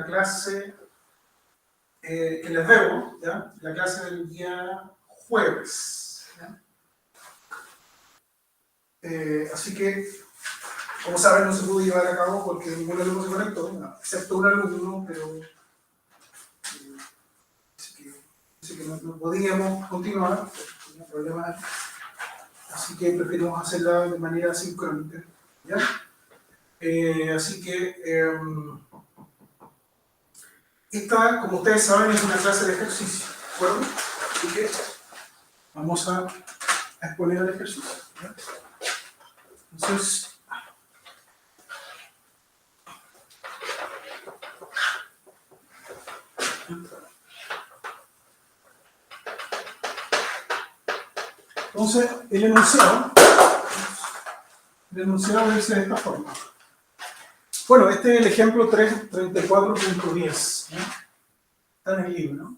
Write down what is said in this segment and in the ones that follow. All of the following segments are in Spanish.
la clase que les debo, ¿ya? La clase del día jueves. ¿Ya? Así que, como saben, no se pudo llevar a cabo porque ningún alumno se conectó, ¿no? Excepto un alumno, pero así que no podíamos continuar, tenía problemas, así que preferimos hacerla de manera sincrónica. ¿Ya? Así que esta, como ustedes saben, es una clase de ejercicio, ¿de acuerdo? Así que vamos a exponer el ejercicio. ¿Ya? Entonces, el enunciado dice de esta forma. Bueno, este es el ejemplo 334.10. ¿No? Está en el libro, ¿no?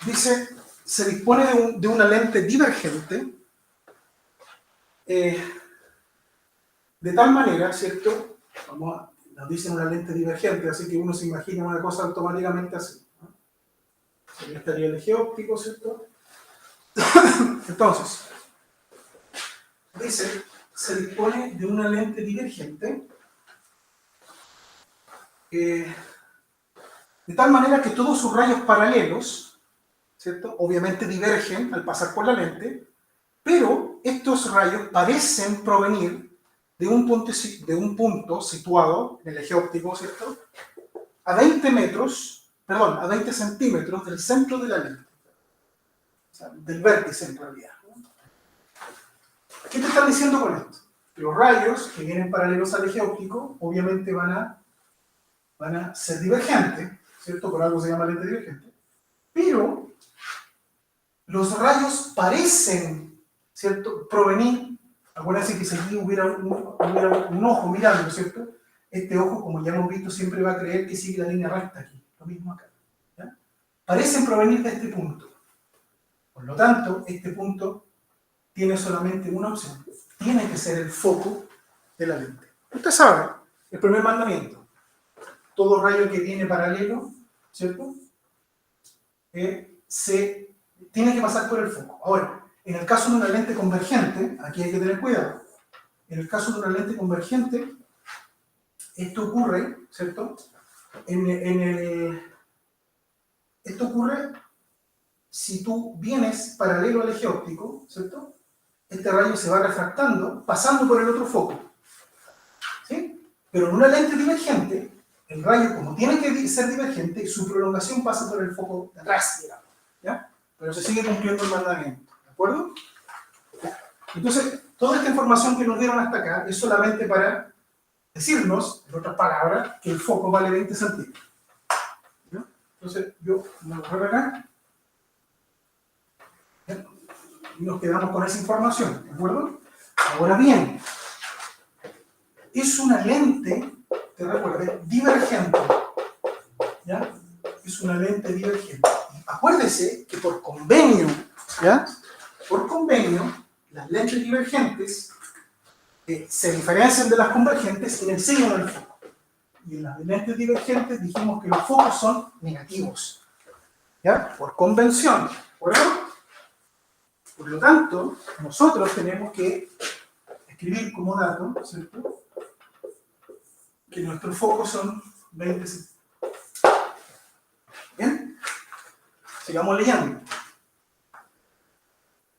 Dice, se dispone de una lente divergente de tal manera, ¿cierto? Nos dicen una lente divergente, así que uno se imagina una cosa automáticamente así. ¿No? Aquí estaría el eje óptico, ¿cierto? Entonces, dice, se dispone de una lente divergente de tal manera que todos sus rayos paralelos, ¿cierto? Obviamente divergen al pasar por la lente, pero estos rayos parecen provenir de un punto situado en el eje óptico, ¿cierto? A 20 centímetros del centro de la lente. O sea, del vértice en realidad. ¿Qué te están diciendo con esto? Los rayos que vienen paralelos al eje óptico obviamente van a ser divergentes, ¿cierto? Por algo se llama lente divergente. Pero los rayos parecen, ¿cierto?, provenir. Acuérdense que si aquí hubiera un ojo mirando, ¿cierto? Este ojo, como ya hemos visto, siempre va a creer que sigue la línea recta aquí. Lo mismo acá. ¿Ya? Parecen provenir de este punto. Por lo tanto, este punto tiene solamente una opción. Tiene que ser el foco de la lente. Usted sabe, el primer mandamiento. Todo rayo que viene paralelo, ¿cierto? Se tiene que pasar por el foco. Ahora, en el caso de una lente convergente, aquí hay que tener cuidado. En el caso de una lente convergente, esto ocurre, ¿cierto? Esto ocurre si tú vienes paralelo al eje óptico, ¿cierto? Este rayo se va refractando, pasando por el otro foco. ¿Sí? Pero en una lente divergente, el rayo, como tiene que ser divergente, su prolongación pasa por el foco de atrás, digamos. ¿Ya? Pero se sigue cumpliendo el mandamiento. ¿De acuerdo? Entonces, toda esta información que nos dieron hasta acá es solamente para decirnos, en otras palabras, que el foco vale 20 centímetros. ¿Ya? Entonces, yo me lo voy a acá. ¿Ya? Y nos quedamos con esa información. ¿De acuerdo? Ahora bien, es una lente, te recuerdo, divergente. ¿Ya? Es una lente divergente. Acuérdese que por convenio, ¿ya? Por convenio, las lentes divergentes se diferencian de las convergentes en el signo del foco. Y en las lentes divergentes dijimos que los focos son negativos. ¿Ya? Por convención. ¿De acuerdo? Por lo tanto, nosotros tenemos que escribir como dato, ¿cierto?, que nuestros focos son 20 centímetros. ¿Bien? Sigamos leyendo.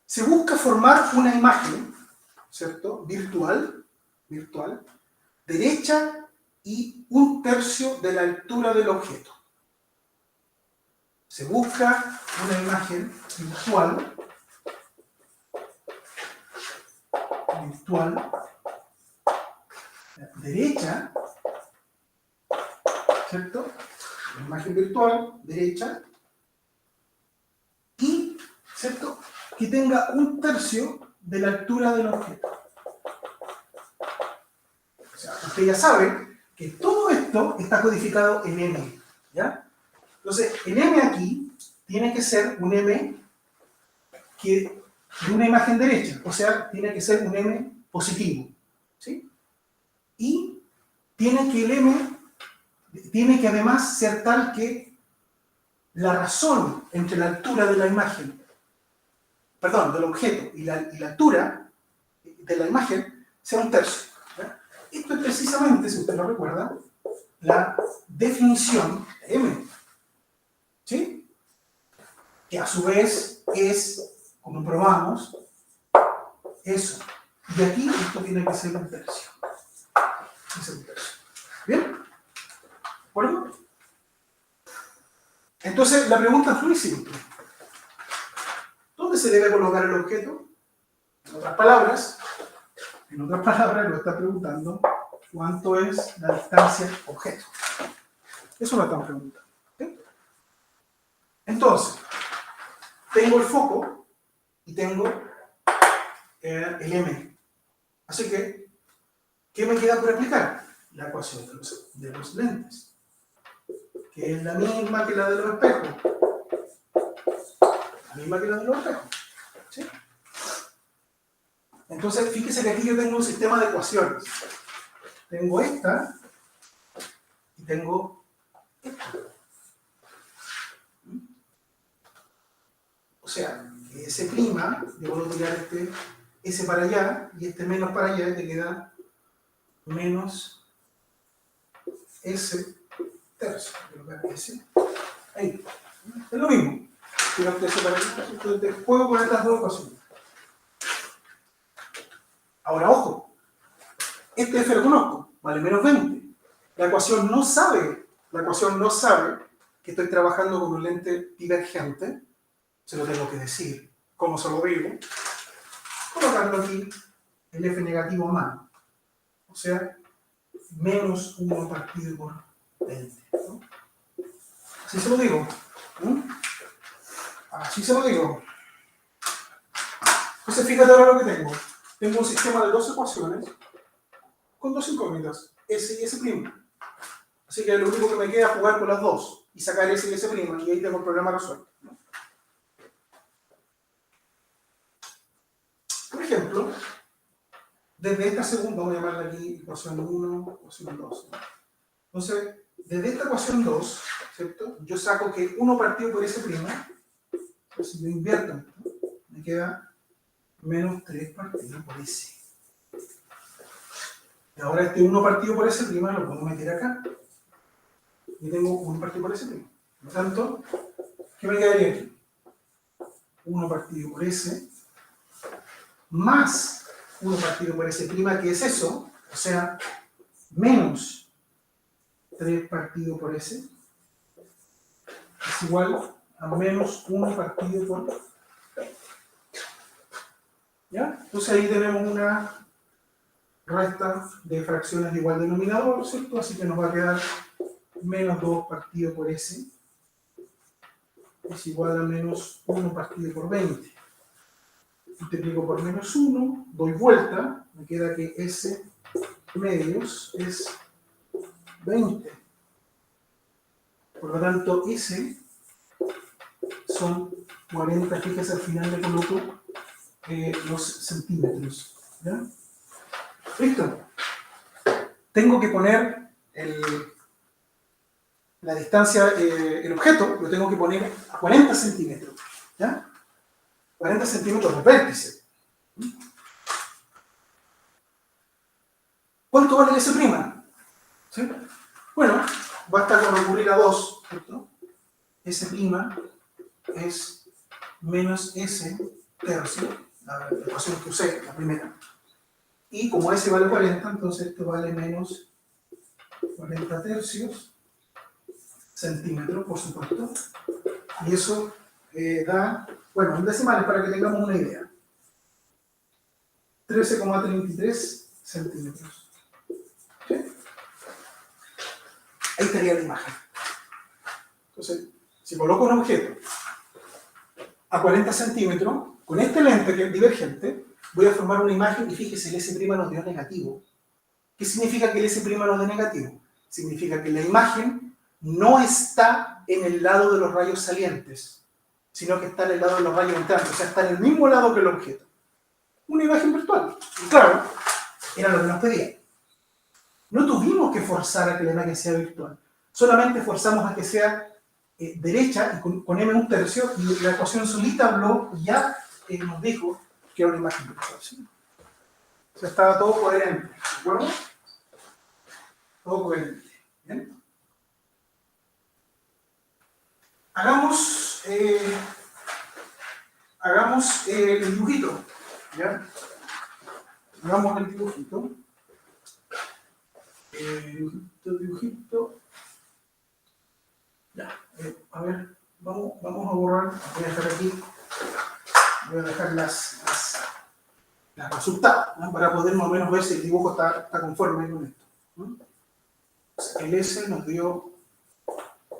Se busca formar una imagen, ¿cierto?, virtual, derecha y 1/3 de la altura del objeto. Se busca una imagen virtual, derecha, ¿cierto? Una imagen virtual, derecha, y, ¿cierto?, que tenga 1/3 de la altura del objeto. O sea, usted ya sabe que todo esto está codificado en M, ¿ya? Entonces, el M aquí tiene que ser un M de una imagen derecha, o sea, tiene que ser un M positivo, ¿sí? Y tiene que el M tiene que además ser tal que la razón entre la altura de la imagen, perdón, del objeto y la altura de la imagen sea 1/3. ¿Ya? Esto es precisamente, si usted lo recuerda, la definición de M. ¿Sí? Que a su vez es, como probamos, eso. Y aquí esto tiene que ser 1/3. Es 1/3. ¿Bien? ¿De acuerdo? Entonces, la pregunta es muy simple. ¿Dónde se debe colocar el objeto? En otras palabras, lo está preguntando cuánto es la distancia objeto. Eso lo están preguntando. ¿Sí? Entonces, tengo el foco y tengo el M. Así que, ¿qué me queda por aplicar? La ecuación de los lentes, que es la misma que la de los espejos. La misma que la de los espejos. ¿Sí? Entonces, fíjese que aquí yo tengo un sistema de ecuaciones. Tengo esta y tengo esta. O sea, que S', yo puedo tirar este S para allá y este menos para allá y te queda menos S tercio. S. Ahí. Es lo mismo. Tiro este S para allá. Entonces, juego con estas dos ecuaciones. Ahora, ojo. Este F lo conozco. Vale menos 20. La ecuación no sabe que estoy trabajando con un lente divergente. Se lo tengo que decir. ¿Cómo se lo digo? Colocando aquí el F negativo a mano. O sea, menos 1 partido por 20. ¿No? Así se lo digo. Así se lo digo. Entonces, fíjate ahora lo que tengo. Tengo un sistema de dos ecuaciones con dos incógnitas, S y S'. Así que lo único que me queda es jugar con las dos y sacar S y S', y ahí tengo el problema resuelto. Por ejemplo, desde esta segunda, voy a llamarla aquí ecuación 1, ecuación 2. Entonces, desde esta ecuación 2, ¿cierto? Yo saco que 1 partido por S', entonces si yo invierto esto, me queda menos 3 partido por S. Y ahora este 1 partido por S' lo puedo meter acá. Y tengo 1 partido por S'. Por lo tanto, ¿qué me quedaría aquí? 1 partido por S más 1 partido por S', que es eso, o sea, menos 3 partido por S, es igual a menos 1 partido por P. ¿Ya? Entonces ahí tenemos una resta de fracciones de igual denominador, ¿cierto? Así que nos va a quedar menos 2 partido por S es igual a menos 1 partido por 20. Multiplico por menos 1, doy vuelta, me queda que S medios es 20. Por lo tanto, S son 40, fíjese al final le coloco los centímetros. ¿Ya? ¿Listo? Tengo que poner la distancia, el objeto, lo tengo que poner a 40 centímetros. ¿Ya? 40 centímetros de vértice. ¿Cuánto vale S'? ¿Sí? Bueno, basta con recurrir a 2, ¿cierto? S' es menos S tercio, la ecuación que usé, la primera. Y como S vale 40, entonces esto vale menos 40 tercios centímetros, por supuesto. Y eso da, bueno, en decimales para que tengamos una idea. 13,33 centímetros. ¿Sí? Ahí estaría la imagen. Entonces, si coloco un objeto a 40 centímetros, con este lente que es divergente, voy a formar una imagen y fíjese, el S' nos dio negativo. ¿Qué significa que el S' nos dé negativo? Significa que la imagen no está en el lado de los rayos salientes, sino que está en el lado de los rayos entrantes, o sea, está en el mismo lado que el objeto. Una imagen virtual. Y claro, era lo que nos pedía. No tuvimos que forzar a que la imagen sea virtual. solamente forzamos a que sea derecha y con m1/3 y la ecuación solita habló y ya nos dijo que era una imagen vectorial, ¿sí? O sea, estaba todo coherente, ¿de acuerdo? Todo coherente. ¿Bien? Hagamos el dibujito, ¿ya? Hagamos el dibujito. Dibujito. Ya, a ver, vamos a borrar, voy a dejar aquí, voy a dejar las resultados, ¿no? Para poder más o menos ver si el dibujo está conforme con esto, ¿no? El S nos dio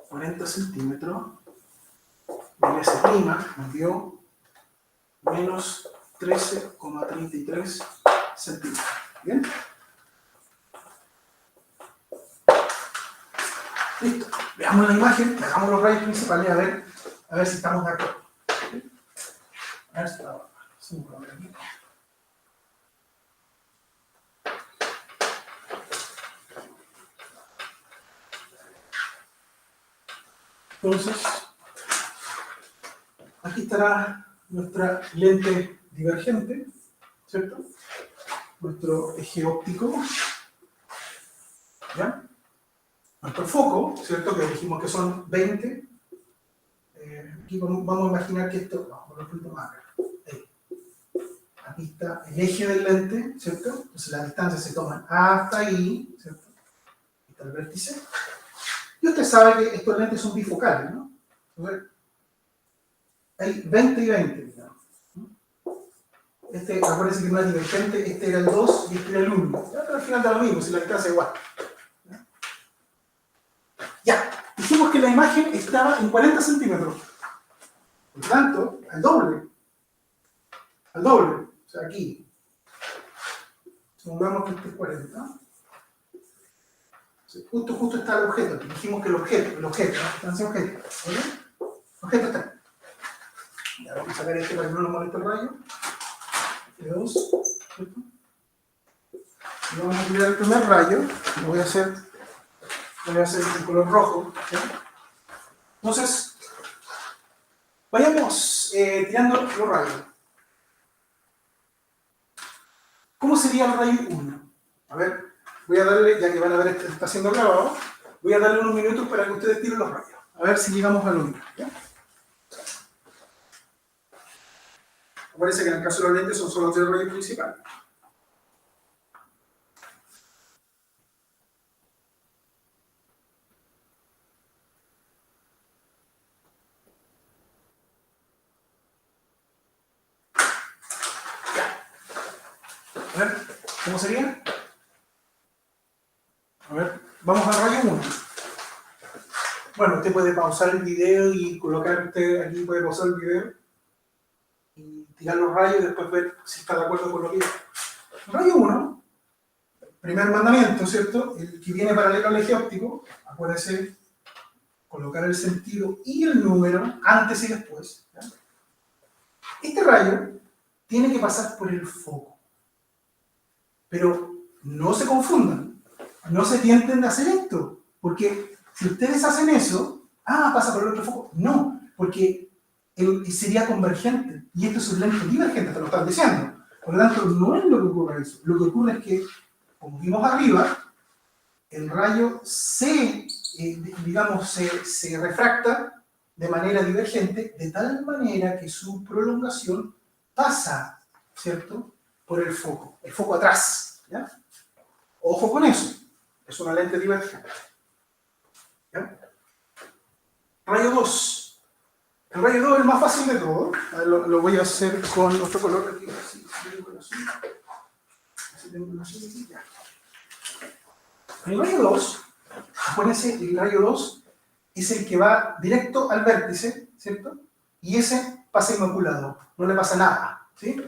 40 centímetros, el S' nos dio menos 13,33 centímetros. ¿Bien? Listo. Veamos la imagen, hagamos los rayos principales a ver si estamos de acuerdo. A ver si estamos de acuerdo. Entonces, aquí estará nuestra lente divergente, ¿cierto? Nuestro eje óptico, ¿ya? Nuestro foco, ¿cierto? Que dijimos que son 20. Aquí vamos a imaginar que esto, vamos a poner un poquito más acá. Aquí está el eje del lente, ¿cierto? Entonces las distancias se toman hasta ahí, ¿cierto? Aquí está el vértice. Y usted sabe que estos lentes son bifocales, ¿no? Entonces, hay 20 y 20, digamos. Acuérdense que no es divergente, este era el 2 y este era el 1. Pero al final da lo mismo, si la distancia es igual. Ya, dijimos que la imagen estaba en 40 centímetros. Por lo tanto, al doble. Al doble. O sea, aquí. Supongamos que este es 40. ¿No? Justo está el objeto. Dijimos que el objeto, ¿no? Distancia objeto. ¿Vale? El objeto está. Ya vamos a sacar este para que no nos moleste el rayo. F2. ¿Cierto? Y vamos a tirar el primer rayo. Lo voy a hacer en color rojo. ¿Sí? Entonces, vayamos tirando los rayos. ¿Cómo sería el rayo 1? A ver, voy a darle, ya que van a ver que está siendo grabado, voy a darle unos minutos para que ustedes tiren los rayos. A ver si llegamos al 1. ¿Ya? Parece que en el caso de los lentes son solo 3 rayos principales. A ver, ¿cómo sería? A ver, vamos al rayo 1. Bueno, usted puede pausar el video y colocar, usted aquí puede pausar el video y tirar los rayos y después ver si está de acuerdo con lo que dice. Rayo 1, primer mandamiento, ¿cierto? El que viene paralelo al eje óptico, acuérdense, colocar el sentido y el número antes y después. ¿Ya? Este rayo tiene que pasar por el foco. Pero no se confundan, no se tienten de hacer esto, porque si ustedes hacen eso, pasa por el otro foco. No, porque sería convergente, y esto es un lente divergente, te lo están diciendo. Por lo tanto, no es lo que ocurre eso. Lo que ocurre es que, como vimos arriba, el rayo se refracta de manera divergente, de tal manera que su prolongación pasa, ¿cierto?, por el foco atrás. ¿Ya? Ojo con eso, es una lente divergente. ¿Ya? Rayo 2. El rayo 2 es el más fácil de todo. A ver, lo voy a hacer con otro color aquí. El rayo 2, acuérdense, el rayo 2 es el que va directo al vértice, ¿cierto? Y ese pasa inmaculado, no le pasa nada, ¿sí?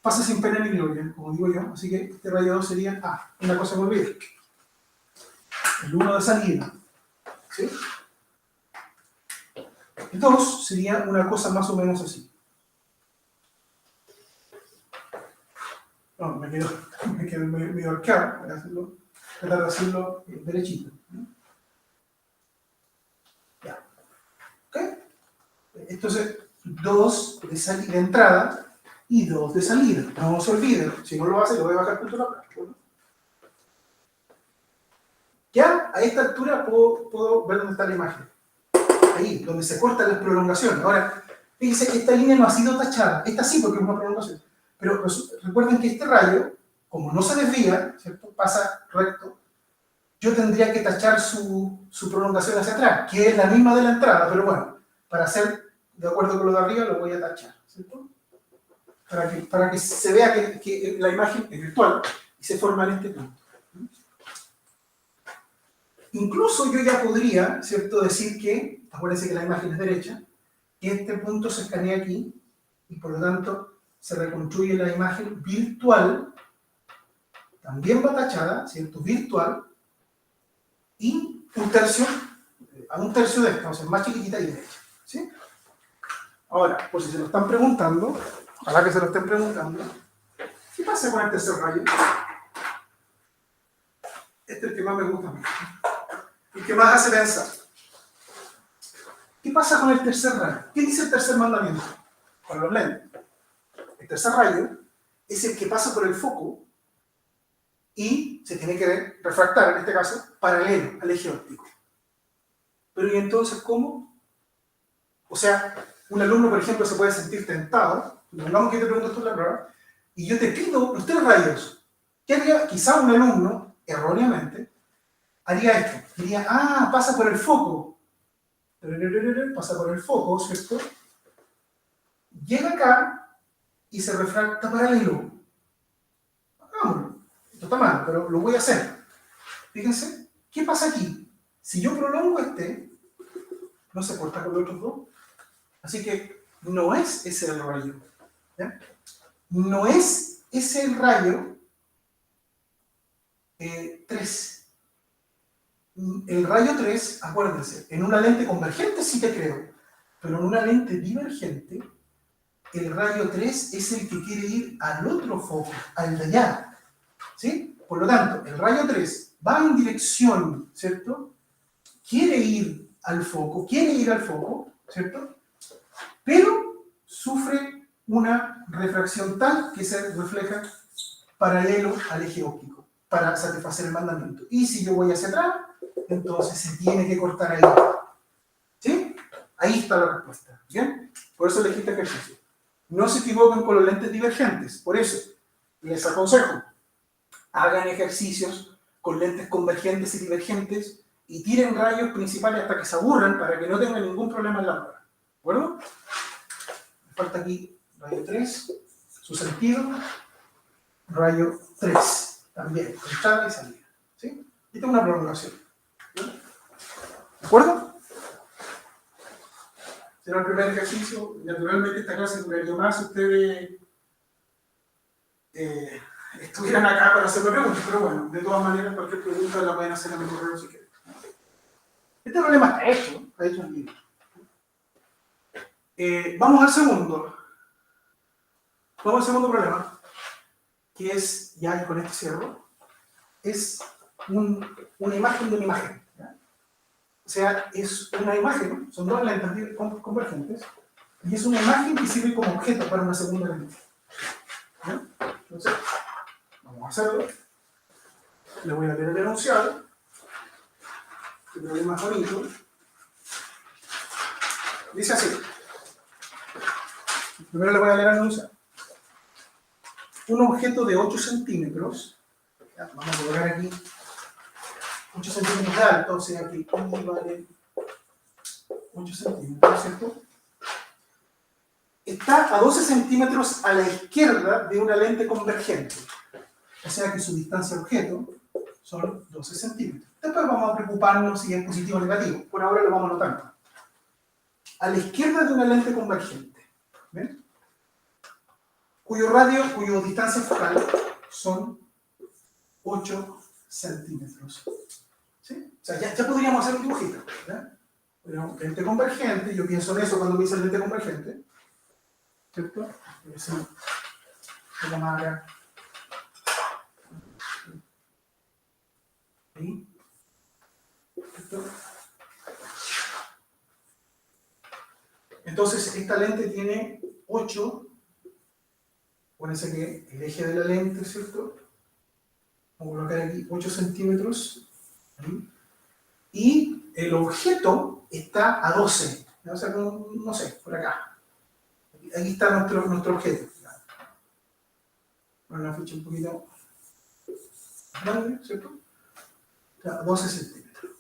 Pasa sin pena ni gloria, como digo yo, así que este rayo 2 sería, una cosa que me olvidé, el 1 de salida, ¿sí? El 2 sería una cosa más o menos así. No, me quedo medio arqueado, voy a tratar de hacerlo derechito. ¿Ok? Entonces, 2 de entrada y 2 de salida. No se olviden, si no lo hace, lo voy a bajar punto la plata. ¿No? Ya a esta altura puedo ver dónde está la imagen. Ahí, donde se cortan las prolongaciones. Ahora, fíjense, esta línea no ha sido tachada. Esta sí, porque es una prolongación. Pero recuerden que este rayo, como no se desvía, ¿cierto? Pasa recto, yo tendría que tachar su prolongación hacia atrás, que es la misma de la entrada, pero bueno, para hacer de acuerdo con lo de arriba, lo voy a tachar, ¿cierto? Para que se vea que la imagen es virtual y se forma en este punto. Incluso yo ya podría, ¿cierto?, decir que, acuérdense que la imagen es derecha, que este punto se escanea aquí y por lo tanto se reconstruye la imagen virtual, también va tachada, ¿cierto?, virtual, y a un tercio de esta, o sea, más chiquitita y derecha, ¿sí? Ahora, por si se lo están preguntando, ojalá que se lo estén preguntando, ¿qué pasa con el tercer rayo? Este es el que más me gusta a mí, el que más hace pensar. ¿Qué pasa con el tercer rayo? ¿Qué dice el tercer mandamiento? Con los lentes. El tercer rayo es el que pasa por el foco y se tiene que refractar, en este caso, paralelo al eje óptico. Pero ¿y entonces cómo? O sea, un alumno, por ejemplo, se puede sentir tentado, supongamos que te preguntas tú la prueba, y yo te pido los 3 rayos. ¿Qué haría? Quizá un alumno, erróneamente, haría esto. Diría, pasa por el foco. Pasa por el foco, ¿cierto? Llega acá y se refracta paralelo. Hagámoslo. Esto está mal, pero lo voy a hacer. Fíjense, ¿qué pasa aquí? Si yo prolongo este, no se corta con los otros 2. Así que no es ese el rayo. ¿Ya? No es ese el rayo 3. El rayo 3, acuérdense, en una lente convergente sí te creo, pero en una lente divergente, el rayo 3 es el que quiere ir al otro foco, al de allá. ¿Sí? Por lo tanto, el rayo 3 va en dirección, ¿cierto? Quiere ir al foco, ¿cierto? Pero sufre una refracción tal que se refleja paralelo al eje óptico para satisfacer el mandamiento. Y si yo voy hacia atrás, entonces se tiene que cortar ahí. ¿Sí? Ahí está la respuesta. ¿Bien? Por eso elegí este ejercicio. No se equivoquen con los lentes divergentes. Por eso, les aconsejo, hagan ejercicios con lentes convergentes y divergentes y tiren rayos principales hasta que se aburran para que no tengan ningún problema en la prueba. ¿De acuerdo? Me falta aquí rayo 3, su sentido, rayo 3, también, entrada y salida. ¿Sí? Y tengo una prolongación. ¿De acuerdo? Será el primer ejercicio. Naturalmente esta clase duraría más si ustedes estuvieran acá para hacerme preguntas, pero bueno, de todas maneras cualquier pregunta la pueden hacer a mi correo si quieren. Este problema está hecho en libro. Vamos al segundo. Vamos al segundo problema, que es, ya con este cierro, es una imagen de una imagen. ¿Ya? O sea, es una imagen, son 2 lentes convergentes, y es una imagen que sirve como objeto para una segunda lente. ¿Ya? Entonces, vamos a hacerlo. Le voy a leer el enunciado. El problema es bonito. Dice así. Primero le voy a leer el enunciado. Un objeto de 8 centímetros, ya, vamos a colocar aquí 8 centímetros de alto, o sea que I vale 8 centímetros, ¿cierto? Está a 12 centímetros a la izquierda de una lente convergente, o sea que su distancia al objeto son 12 centímetros. Después vamos a preocuparnos si es positivo o negativo, por ahora lo vamos notando. A la izquierda de una lente convergente, ¿ven? Cuyo distancia focal son 8 centímetros. ¿Sí? O sea, ya podríamos hacer un dibujito. ¿Ya? Pero lente convergente, yo pienso en eso cuando me dicen lente convergente. ¿Cierto? Se llamara ahí. ¿Cierto? Entonces, esta lente tiene 8, acuérdense que el eje de la lente, ¿cierto? Vamos a colocar aquí 8 centímetros. ¿Sí? Y el objeto está a 12. O sea, no sé, por acá. Aquí está nuestro objeto. Bueno, la ficha un poquito grande, ¿cierto? O sea, 12 centímetros.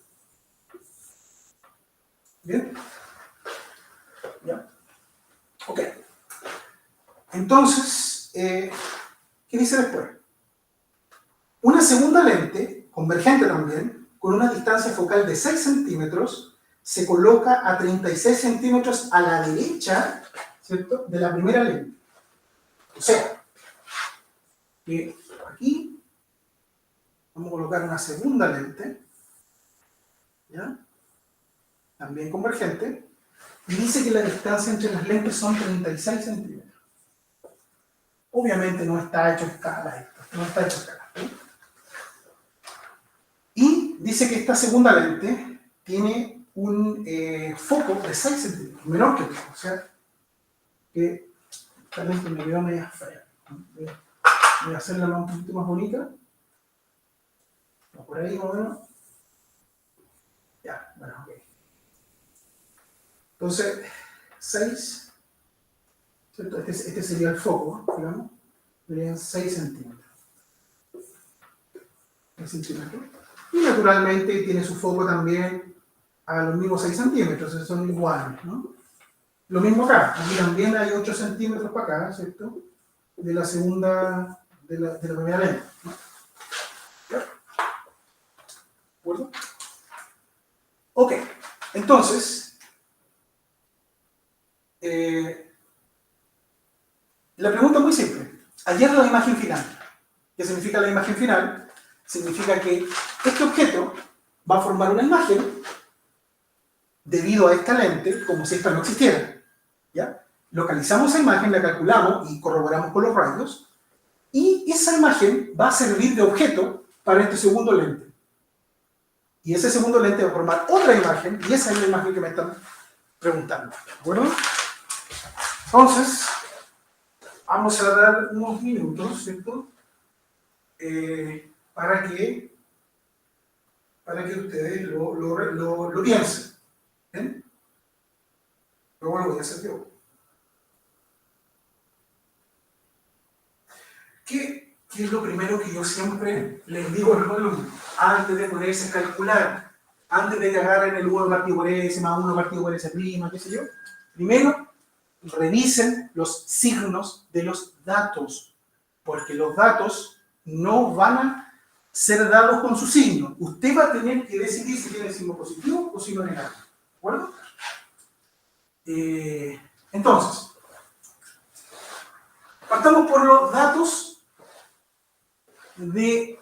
¿Bien? ¿Ya? Ok. Entonces, ¿qué dice después? Una segunda lente, convergente también, con una distancia focal de 6 centímetros, se coloca a 36 centímetros a la derecha, ¿cierto?, de la primera lente. O sea, que aquí vamos a colocar una segunda lente, ¿ya?, también convergente, y dice que la distancia entre las lentes son 36 centímetros. Obviamente no está hecho escala esto, no está hecho escala, ¿sí? Y dice que esta segunda lente tiene un foco de 6 centímetros, menor que el otro, o sea, que esta lente me quedó media fea. Voy a hacerla un poquito más bonita. Por ahí más o menos. Ya, bueno, ok. Entonces, 6, ¿cierto? Este sería el foco, digamos. Serían 6 centímetros. 6 centímetros. Y naturalmente tiene su foco también a los mismos 6 centímetros, son iguales, ¿no? Lo mismo acá, aquí también hay 8 centímetros para acá, ¿cierto? De la segunda, de la primera lente, ¿no? ¿De acuerdo? Ok, entonces, la pregunta es muy simple. Ayer la imagen final. ¿Qué significa la imagen final? Significa que este objeto va a formar una imagen debido a esta lente, como si esta no existiera. ¿Ya? Localizamos esa imagen, la calculamos y corroboramos con los rayos, y esa imagen va a servir de objeto para este segundo lente. Y ese segundo lente va a formar otra imagen, y esa es la imagen que me están preguntando. ¿De acuerdo? Entonces, vamos a dar unos minutos, ¿cierto? Para que ustedes lo piensen. ¿Bien? Luego lo voy a hacer yo. ¿Qué es lo primero que yo siempre les digo a los alumnos? Antes de ponerse a calcular, antes de que agarren el 1 partido por S más 1 partido por S prima, qué sé yo, primero revisen los signos de los datos, porque los datos no van a ser dados con su signo. Usted va a tener que decidir si tiene signo positivo o signo negativo. ¿De acuerdo? Entonces, partamos por los datos de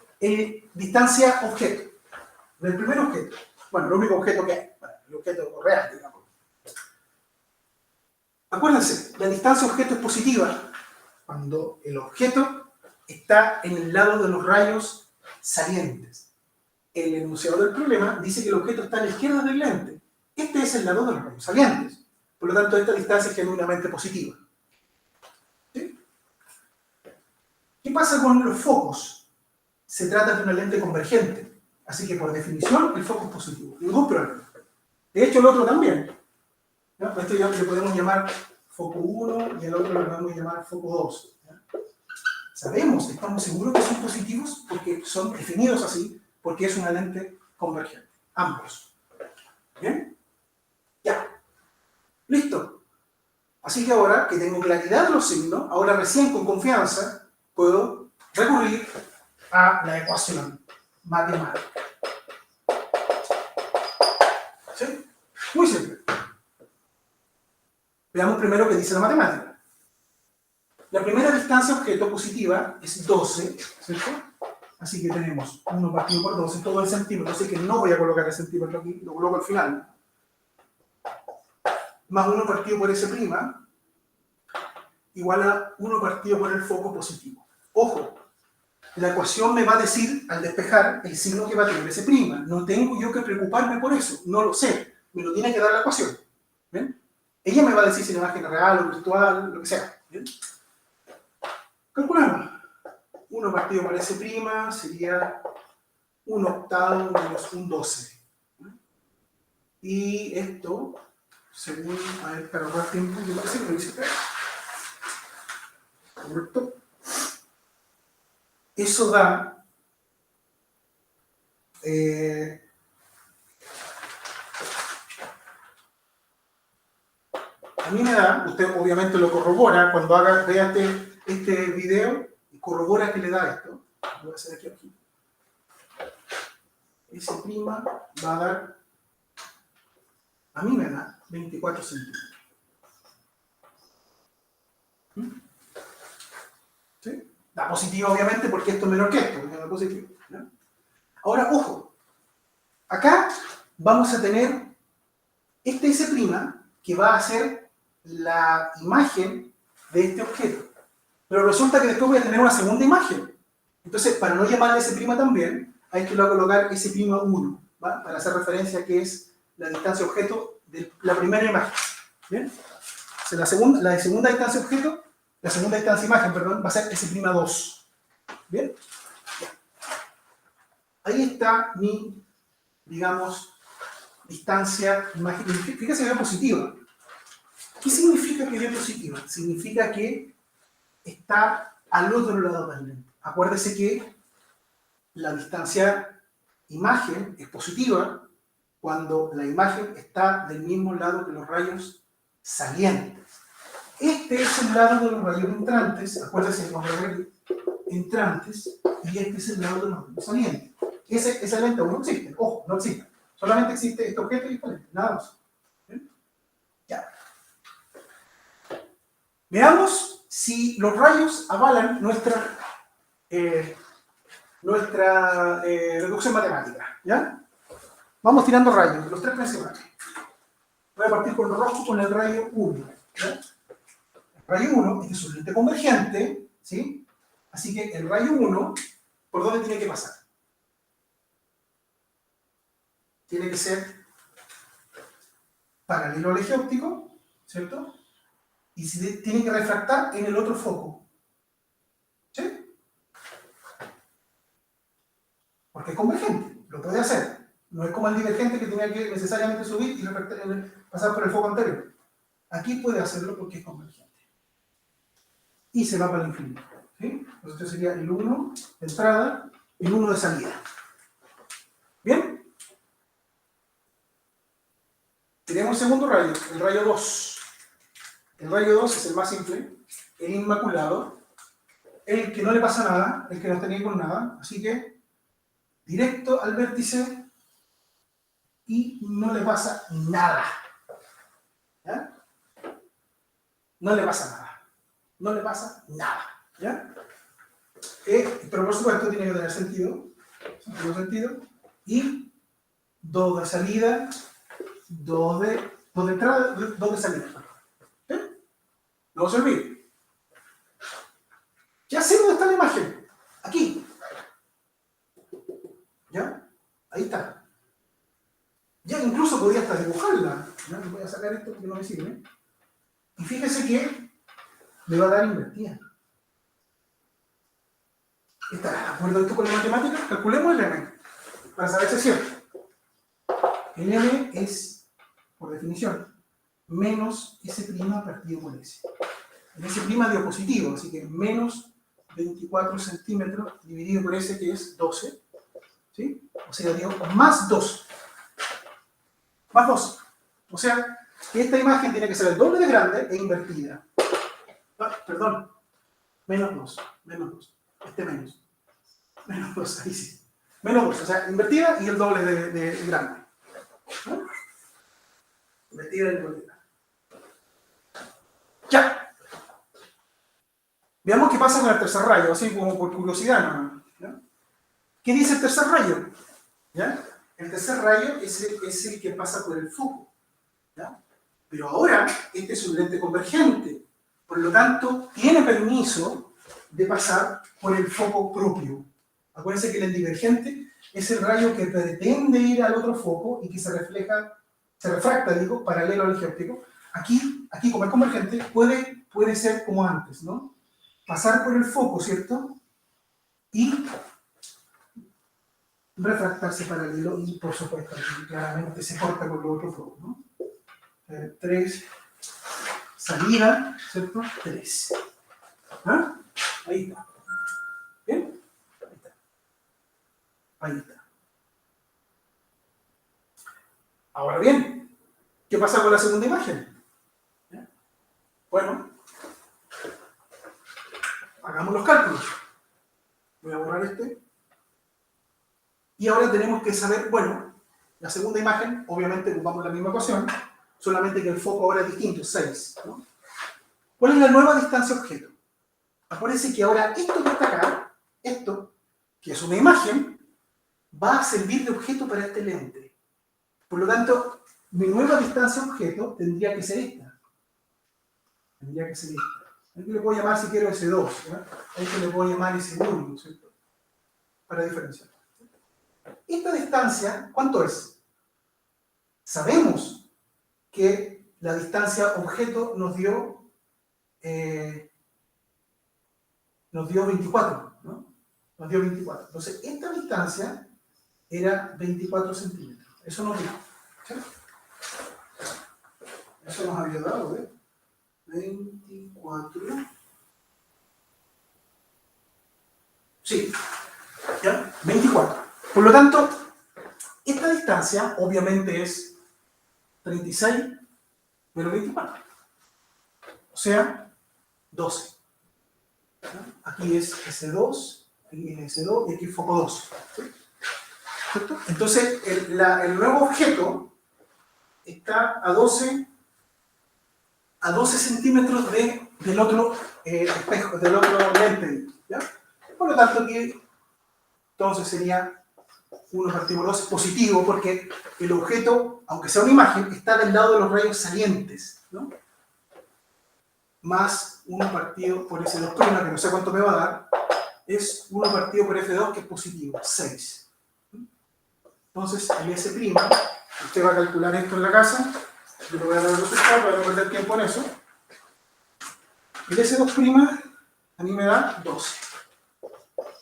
distancia objeto, del primer objeto. Bueno, el único objeto que hay, el objeto real, digamos. Acuérdense, la distancia objeto es positiva cuando el objeto está en el lado de los rayos salientes. El enunciado del problema dice que el objeto está a la izquierda del lente. Este es el lado de los rayos salientes. Por lo tanto, esta distancia es genuinamente positiva. ¿Sí? ¿Qué pasa con los focos? Se trata de una lente convergente. Así que, por definición, el foco es positivo. Ningún problema. De hecho, el otro también. ¿No? Esto ya le podemos llamar foco 1 y el otro le podemos llamar foco 2. ¿Ya? Sabemos, estamos seguros que son positivos porque son definidos así, porque es una lente convergente. Ambos. ¿Bien? Ya. Listo. Así que ahora que tengo claridad de los signos, ahora recién con confianza puedo recurrir a la ecuación matemática. ¿Sí? Muy simple. Veamos primero qué dice la matemática. La primera distancia objeto positiva es 12, ¿cierto? Así que tenemos 1 partido por 12, todo en centímetros, así que no voy a colocar el centímetro aquí, lo coloco al final. Más 1 partido por S', igual a 1 partido por el foco positivo. Ojo, la ecuación me va a decir, al despejar, el signo que va a tener S'. No tengo yo que preocuparme por eso, no lo sé, me lo tiene que dar la ecuación. ¿Ven? Ella me va a decir si la imagen es real o virtual, lo que sea. ¿Bien? Calculamos. 1 partido por S' sería 1/8 menos 1/12. Y esto, según, a ver, para ahorrar tiempo, yo parece que lo hice acá. ¿Correcto? Eso da a mí me da, usted obviamente lo corrobora cuando vea este video y corrobora que le da esto. Lo voy a hacer aquí. S' va a dar, a mí me da 24 centímetros. ¿Sí? Da positivo obviamente porque esto es menor que esto, da positivo, ¿no? Ahora, ojo, acá vamos a tener este S' que va a ser la imagen de este objeto. Pero resulta que después voy a tener una segunda imagen. Entonces, para no llamarle S' también, hay que colocar S'1, ¿va? Para hacer referencia a que es la distancia objeto de la primera imagen. ¿Bien? O sea, la segunda distancia objeto, la segunda distancia imagen, perdón, va a ser S'2. ¿Bien? Ahí está mi, digamos, distancia imagen. Fíjese que es positiva. ¿Qué significa que es positiva? Significa que está al otro lado del lente. Acuérdese que la distancia imagen es positiva cuando la imagen está del mismo lado que los rayos salientes. Este es el lado de los rayos entrantes, acuérdense que vamos a ver entrantes, y este es el lado de los rayos salientes. Esa lente aún no existe, ojo, no existe. Solamente existe este objeto y esta lente, nada más. ¿Bien? Ya. Veamos si los rayos avalan nuestra reducción matemática. ¿Ya? Vamos tirando rayos, los tres principales. Voy a partir con el rojo con el rayo 1. ¿Ya? El rayo 1 este es un lente convergente, ¿sí? Así que el rayo 1, ¿por dónde tiene que pasar? Tiene que ser paralelo al eje óptico, ¿cierto? Y tiene que refractar en el otro foco. ¿Sí? Porque es convergente, lo puede hacer. No es como el divergente que tenía que necesariamente subir y pasar por el foco anterior. Aquí puede hacerlo porque es convergente. Y se va para el infinito. ¿Sí? Entonces esto sería el 1 de entrada y el 1 de salida. ¿Bien? Tenemos el segundo rayo, el rayo 2. El rayo 2 es el más simple, el inmaculado, el que no le pasa nada, el que no está ni con nada, así que directo al vértice y no le pasa nada. ¿Ya? No le pasa nada. No le pasa nada. ¿Ya? Pero por supuesto tiene que tener sentido. Y 2 de salida, 2 de entrada, 2 de salida. No se olvide. Ya sé dónde está la imagen. Aquí. ¿Ya? Ahí está. Ya incluso podría hasta dibujarla. ¿No? Voy a sacar esto porque no me sirve. Y fíjese que me va a dar invertida. ¿Está de acuerdo esto con la matemática? Calculemos el M. Para saber si es cierto. El M es, por definición, menos S' partido por S. El S' dio positivo, así que menos 24 centímetros dividido por S, que es 12. ¿Sí? O sea, dio más 2. Más 2. O sea, que esta imagen tiene que ser el doble de grande e invertida. Ah, perdón. Menos 2. Menos 2. Menos. Menos 2, ahí sí. Menos 2, o sea, invertida y el doble de grande. ¿No? Invertida y el doble de grande. Ya. Veamos qué pasa con el tercer rayo, así como por curiosidad, ¿no? ¿Qué dice el tercer rayo? ¿Ya? El tercer rayo es el que pasa por el foco. ¿Ya? Pero ahora, este es un lente convergente. Por lo tanto, tiene permiso de pasar por el foco propio. Acuérdense que el divergente es el rayo que pretende ir al otro foco y que se refracta, paralelo al eje óptico, aquí como es convergente, puede ser como antes, ¿no? Pasar por el foco, ¿cierto? Y refractarse paralelo y, por supuesto, aquí claramente se corta con los otros focos, ¿no? 3, salida, ¿cierto? 3. ¿Ah? Ahí está. ¿Bien? Ahí está. Ahí está. Ahora bien, ¿qué pasa con la segunda imagen? ¿Ya? Bueno, hagamos los cálculos. Voy a borrar este. Y ahora tenemos que saber, bueno, la segunda imagen, obviamente ocupamos la misma ecuación, solamente que el foco ahora es distinto, 6, ¿no? ¿Cuál es la nueva distancia objeto? Acuérdense que ahora esto que está acá, esto, que es una imagen, va a servir de objeto para este lente. Por lo tanto, mi nueva distancia objeto tendría que ser esta. Tendría que ser esta. Aquí le puedo llamar, si quiero, S2. ¿Ya? A este le puedo llamar S1, ¿cierto? Para diferenciar. Esta distancia, ¿cuánto es? Sabemos que la distancia objeto nos dio 24, ¿no? Nos dio 24. Entonces, esta distancia era 24 centímetros. Eso nos dio. ¿Sí? Eso nos había dado, ¿eh? 24. Sí, ¿ya? 24. Por lo tanto, esta distancia obviamente es 36 menos 24. O sea, 12. ¿Ya? Aquí es S2, aquí es S2 y aquí es foco 2. ¿Sí? ¿Cierto? Entonces, el nuevo objeto está a 12 centímetros del otro espejo, del otro lente. ¿Ya? Por lo tanto, aquí entonces sería 1 partido por 2 positivo, porque el objeto, aunque sea una imagen, está del lado de los rayos salientes, ¿no? Más 1 partido por S2', que no sé cuánto me va a dar, es 1 partido por F2, que es positivo, 6. Entonces, el S', usted va a calcular esto en la casa, yo le voy a dar el resultado para no perder tiempo en eso. El S2' a mí me da 12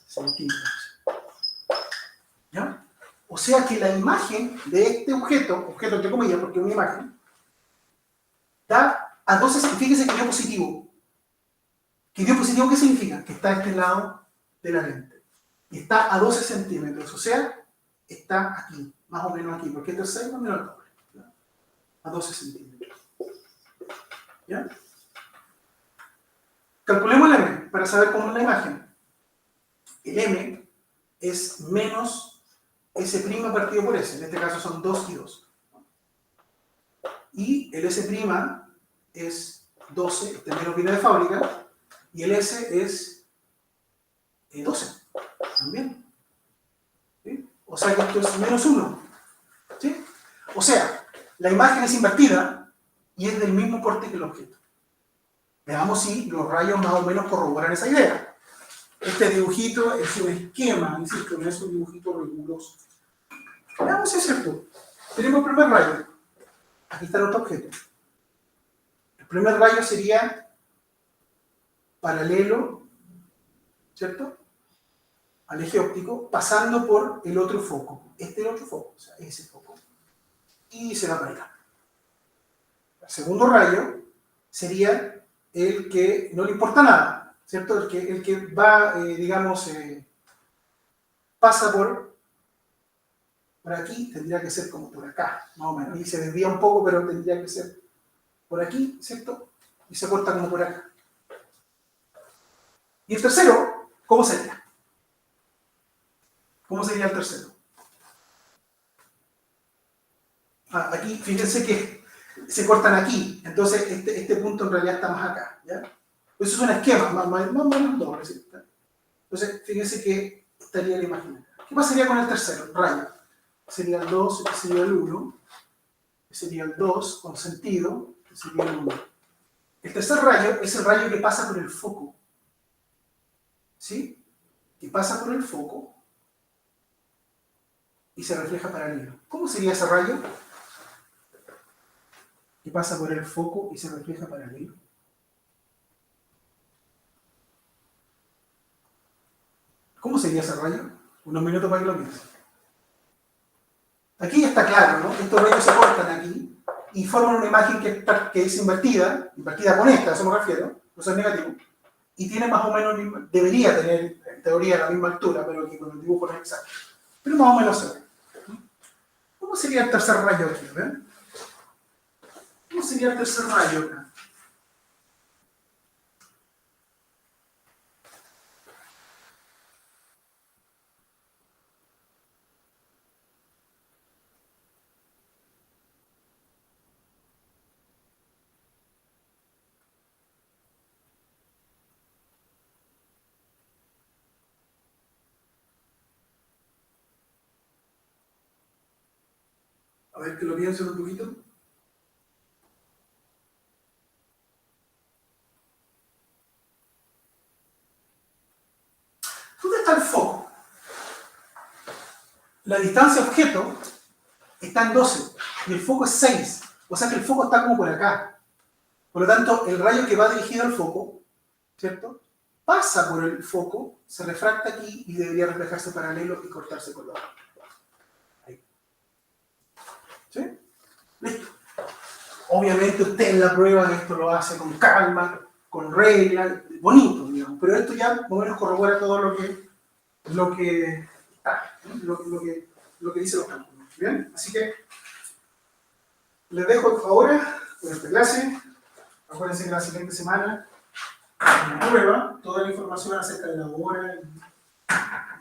centímetros. ¿Ya? O sea que la imagen de este objeto entre comillas, porque es una imagen, da a 12 centímetros. Fíjese que dio positivo. ¿Que dio positivo qué significa? Que está a este lado de la lente. Y está a 12 centímetros. O sea, está aquí, más o menos aquí, porque este es 6 más o menos el doble. ¿Ya? A 12 centímetros. ¿Ya? Calculemos el M para saber cómo es la imagen. El M es menos S' partido por S. En este caso son 2 y 2. Y el S' es 12, este menos viene de fábrica, y el S es 12 también. ¿Sí? O sea que esto es menos 1. ¿Sí? O sea, la imagen es invertida y es del mismo porte que el objeto. Veamos si los rayos más o menos corroboran esa idea. Este dibujito es un esquema, insisto, no es un dibujito riguroso. Veamos si es cierto. Tenemos el primer rayo. Aquí está el otro objeto. El primer rayo sería paralelo, ¿cierto?, al eje óptico, pasando por el otro foco. Este es el otro foco, o sea, ese foco. Y se va para acá. El segundo rayo sería el que no le importa nada, ¿cierto? El que va, digamos, pasa por aquí, tendría que ser como por acá, más o menos. Y se desvía un poco, pero tendría que ser por aquí, ¿cierto? Y se corta como por acá. Y el tercero, ¿cómo sería? ¿Cómo sería el tercero? Aquí, fíjense que se cortan aquí, entonces este punto en realidad está más acá, ¿ya? Eso es un esquema, más o menos doble, ¿sí? Entonces, fíjense que estaría la imagen acá. ¿Qué pasaría con el tercero, el rayo? Sería el 2, este sería el 1, este sería el 2 con sentido, este sería el 1. El tercer rayo es el rayo que pasa por el foco, ¿sí? Que pasa por el foco y se refleja paralelo. ¿Cómo sería ese rayo? que pasa por el foco y se refleja paralelo? ¿Cómo sería ese rayo? Unos minutos para que lo piensen. Aquí está claro, ¿no? Estos rayos se cortan aquí y forman una imagen que es invertida con esta, a eso me refiero, no es negativo, y tiene más o menos, debería tener en teoría la misma altura, pero aquí con el dibujo no es exacto. Pero más o menos se ve. ¿Cómo sería el tercer rayo aquí? ¿Ven? ¿Cómo sería el tercer rayo acá? A ver que lo piensen un poquito. ¿Dónde está el foco? La distancia objeto está en 12 y el foco es 6. O sea que el foco está como por acá. Por lo tanto, el rayo que va dirigido al foco, ¿cierto? Pasa por el foco, se refracta aquí y debería reflejarse paralelo y cortarse con la otra. Ahí. ¿Sí? Listo. Obviamente usted en la prueba esto lo hace con calma, con regla, bonito, digamos. Pero esto ya más o menos corrobora todo lo que dice los cálculos. ¿Bien? Así que les dejo ahora con esta clase. Acuérdense que la siguiente semana en la prueba, toda la información acerca de la hora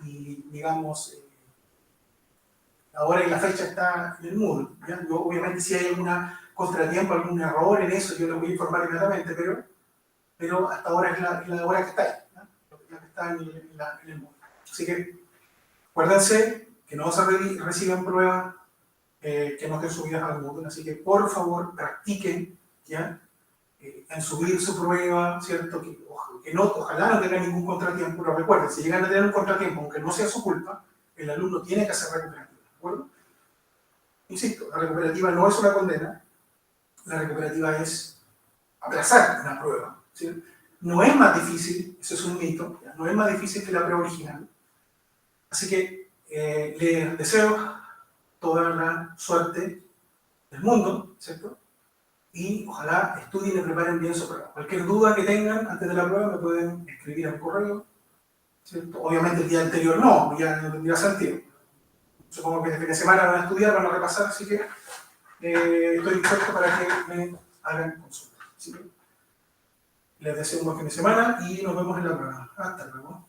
y digamos, la hora y la fecha está en el Moodle. Obviamente si hay algún contratiempo, algún error en eso, yo les voy a informar inmediatamente, pero hasta ahora es la hora que está ahí, ¿no? La que está en el Moodle. Así que acuérdense que no se reciben pruebas que no estén subidas al Moodle, así que por favor practiquen, ¿ya? En subir su prueba, ¿cierto? Ojalá no tengan ningún contratiempo, pero recuerden, si llegan a tener un contratiempo, aunque no sea su culpa, el alumno tiene que hacer recuperativa, ¿de acuerdo? Insisto, la recuperativa no es una condena, la recuperativa es aplazar una prueba, ¿sí? No es más difícil, eso es un mito, ¿ya? No es más difícil que la prueba original. Así que les deseo toda la suerte del mundo, ¿cierto? Y ojalá estudien y preparen bien su prueba. Cualquier duda que tengan antes de la prueba me pueden escribir al correo, ¿cierto? Obviamente el día anterior no, ya no tendría sentido. Supongo que de fin de semana van a estudiar, van a repasar, así que estoy dispuesto para que me hagan consulta. ¿Sí? Les deseo un buen fin de semana y nos vemos en la prueba. Hasta luego.